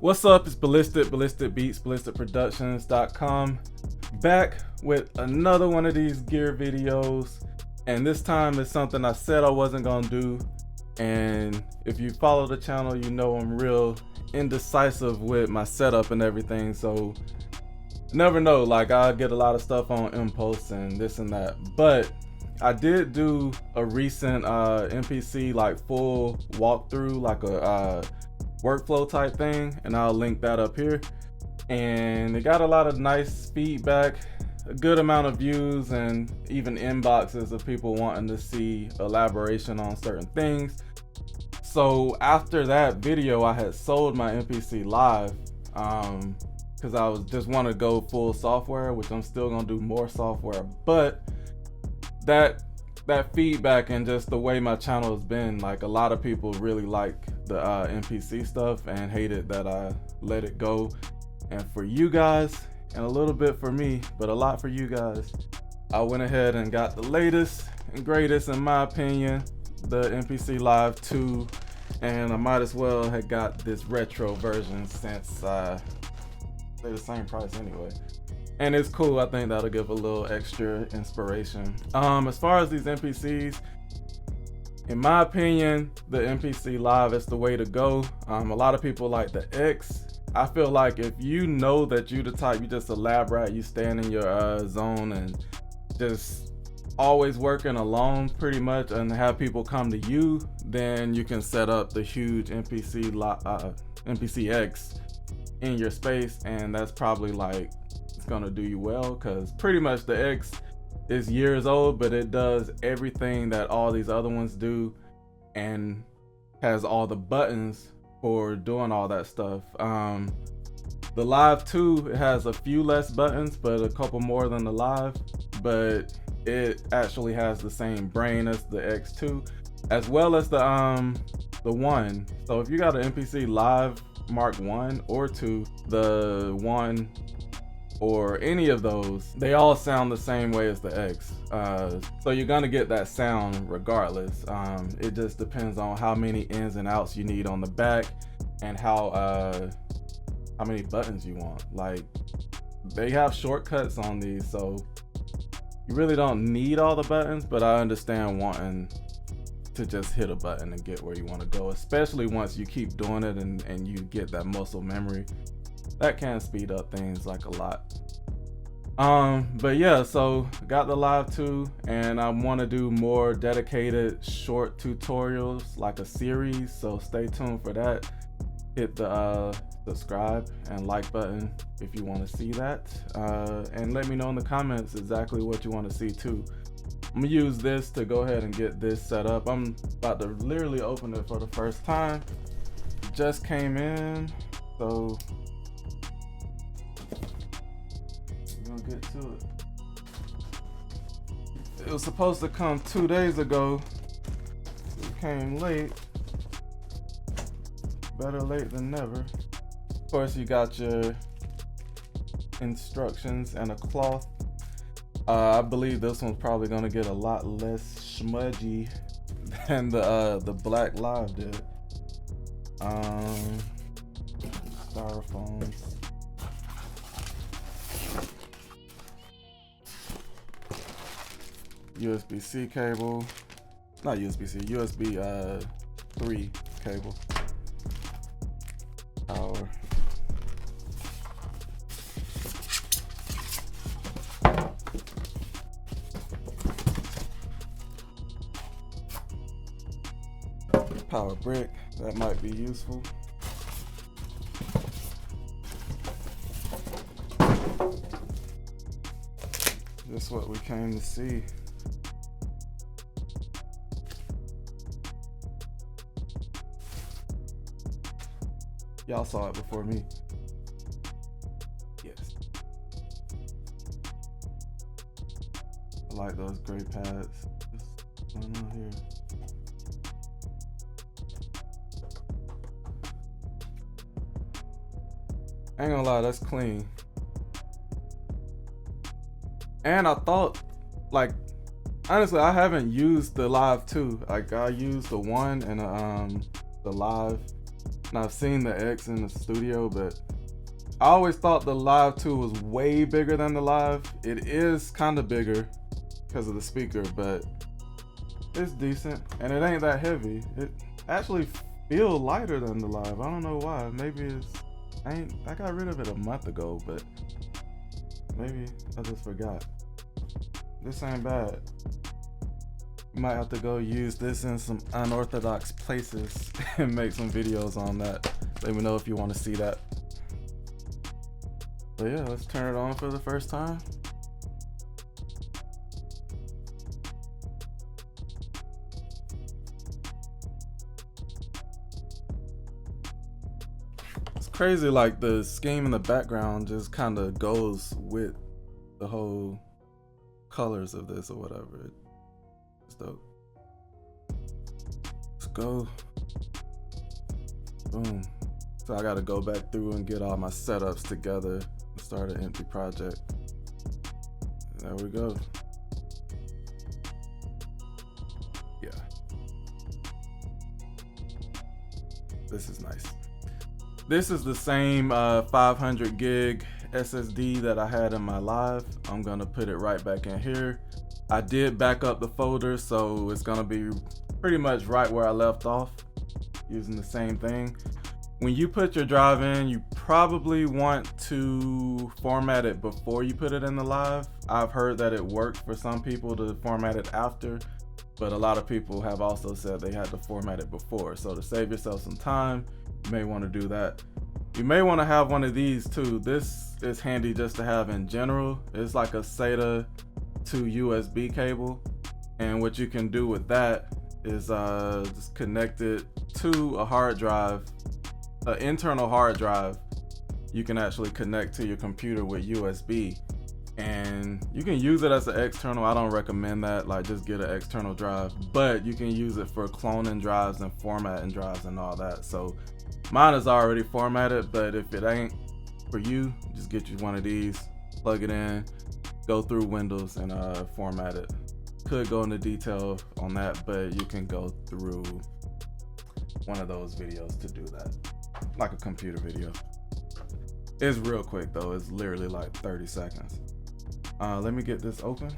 What's up? It's Ballistic Beats, BLysticProductions.com, back with another one of these gear videos, and this time it's something I said I wasn't gonna do. And if you follow the channel, you know I'm real indecisive with my setup and everything, so never know, like I get a lot of stuff on impulse and this and that. But I did do a recent MPC like full walkthrough, like a workflow type thing, and I'll link that up here. And it got a lot of nice feedback, a good amount of views, and even inboxes of people wanting to see elaboration on certain things. So after that video, I had sold my MPC Live because I was just want to go full software, which I'm still gonna do more software. But that feedback and just the way my channel has been, like a lot of people really like the MPC stuff and hated that I let it go. And for you guys, and a little bit for me, but a lot for you guys, I went ahead and got the latest and greatest, in my opinion, the MPC Live 2, and I might as well have got this retro version since they're the same price anyway. And it's cool. I think that'll give a little extra inspiration. As far as these MPCs, in my opinion, the MPC Live is the way to go. A lot of people like the X. I feel like if you know that you the type, you just a lab rat, you stand in your zone and just always working alone pretty much, and have people come to you, then you can set up the huge MPC X in your space, and that's probably like, it's gonna do you well, because pretty much the X is years old, but it does everything that all these other ones do and has all the buttons for doing all that stuff. The Live 2, it has a few less buttons, but a couple more than the Live, but it actually has the same brain as the X2, as well as the 1. So if you got an MPC Live Mark 1 or 2, the 1 or any of those, they all sound the same way as the X. So you're gonna get that sound regardless. It just depends on how many ins and outs you need on the back, and how many buttons you want. Like, they have shortcuts on these, so you really don't need all the buttons, but I understand wanting to just hit a button and get where you want to go, especially once you keep doing it and you get that muscle memory. That can speed up things like a lot. But yeah, so got the Live 2, and I want to do more dedicated short tutorials, like a series, so stay tuned for that. Hit the subscribe and like button if you want to see that, and let me know in the comments exactly what you want to see too. I'm gonna use this to go ahead and get this set up. I'm about to literally open it for the first time. Just came in, so get to it. It was supposed to come 2 days ago. It came late. Better late than never. Of course, you got your instructions and a cloth. I believe this one's probably gonna get a lot less smudgy than the Black Live did. Styrofoams. USB-C cable, not USB-C, USB 3 cable, power, power brick, that might be useful. Just what we came to see. Y'all saw it before me. Yes. I like those gray pads. What's going on here? I ain't gonna lie, that's clean. And I thought, like, honestly, I haven't used the Live 2. Like, I used the 1 and the Live And I've seen the X in the studio, but I always thought the Live 2 was way bigger than the Live. It is kind of bigger because of the speaker, but it's decent and it ain't that heavy. It actually feels lighter than the Live. I don't know why. Maybe it's I got rid of it a month ago, but maybe I just forgot. This ain't bad. You might have to go use this in some unorthodox places and make some videos on that. Let me know if you want to see that. But yeah, let's turn it on for the first time. It's crazy, like the scheme in the background just kind of goes with the whole colors of this or whatever. It's dope. Let's go. Boom. So I gotta go back through and get all my setups together and start an empty project. There we go. Yeah. This is nice. This is the same 500 gig SSD that I had in my Live. I'm gonna put it right back in here. I did back up the folder, so it's gonna be pretty much right where I left off, using the same thing. When you put your drive in, you probably want to format it before you put it in the Live. I've heard that it works for some people to format it after, but a lot of people have also said they had to format it before. So to save yourself some time, you may want to do that. You may want to have one of these too. This is handy just to have in general. It's like a SATA to USB cable, and what you can do with that is just connect it to a hard drive, an internal hard drive. You can actually connect to your computer with USB, and you can use it as an external. I don't recommend that, like just get an external drive, but you can use it for cloning drives and formatting drives and all that. So mine is already formatted, but if it ain't for you, just get you one of these, plug it in, go through Windows and format it. Could go into detail on that, but you can go through one of those videos to do that, like a computer video. It's real quick though. It's literally like 30 seconds. Let me get this open.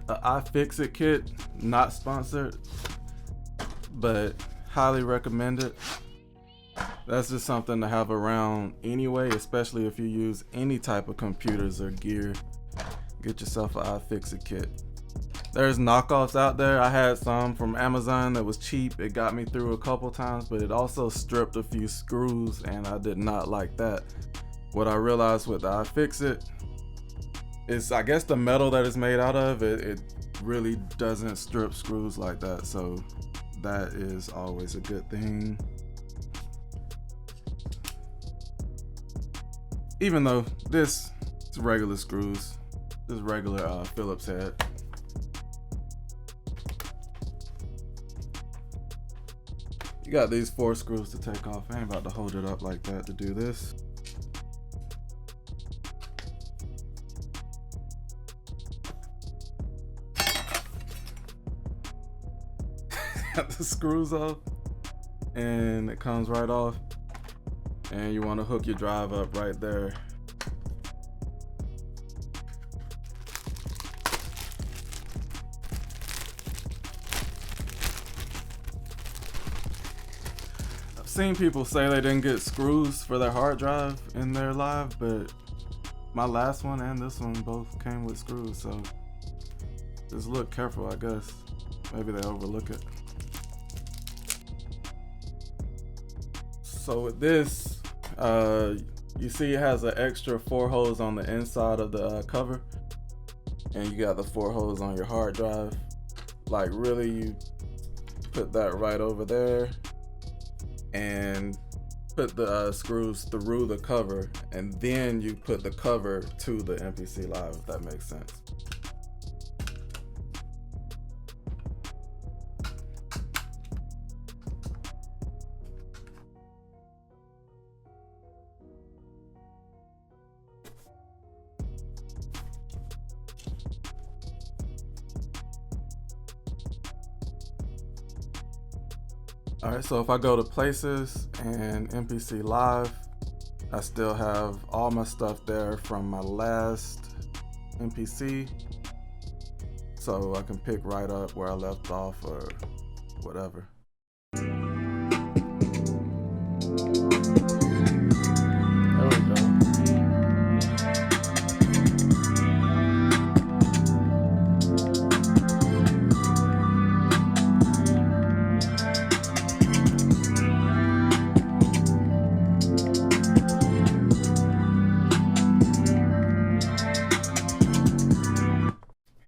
iFixit kit, not sponsored, but highly recommend it. That's just something to have around anyway, especially if you use any type of computers or gear. Get yourself an iFixit kit. There's knockoffs out there. I had some from Amazon that was cheap. It got me through a couple times, but it also stripped a few screws, and I did not like that. What I realized with the iFixit is, I guess the metal that it's made out of, it really doesn't strip screws like that. So that is always a good thing. Even though this is regular screws, this regular Phillips head. You got these 4 screws to take off. I ain't about to hold it up like that to do this. Got the screws off, and it comes right off. And you want to hook your drive up right there. I've seen people say they didn't get screws for their hard drive in their Live, but my last one and this one both came with screws, so just look careful, I guess. Maybe they overlook it. So with this, you see it has an extra 4 holes on the inside of the cover, and you got the 4 holes on your hard drive. Like really, you put that right over there and put the screws through the cover, and then you put the cover to the MPC Live, if that makes sense. All right, so if I go to places and MPC live, I still have all my stuff there from my last MPC. So I can pick right up where I left off or whatever. There we go.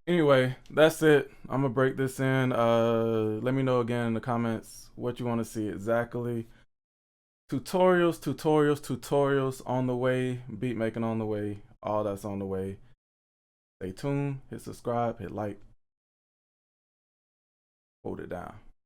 Anyway, that's it. I'm gonna break this in. Let me know again in the comments what you want to see exactly. Tutorials on the way. Beat making on the way. All that's on the way. Stay tuned. Hit subscribe. Hit like. Hold it down.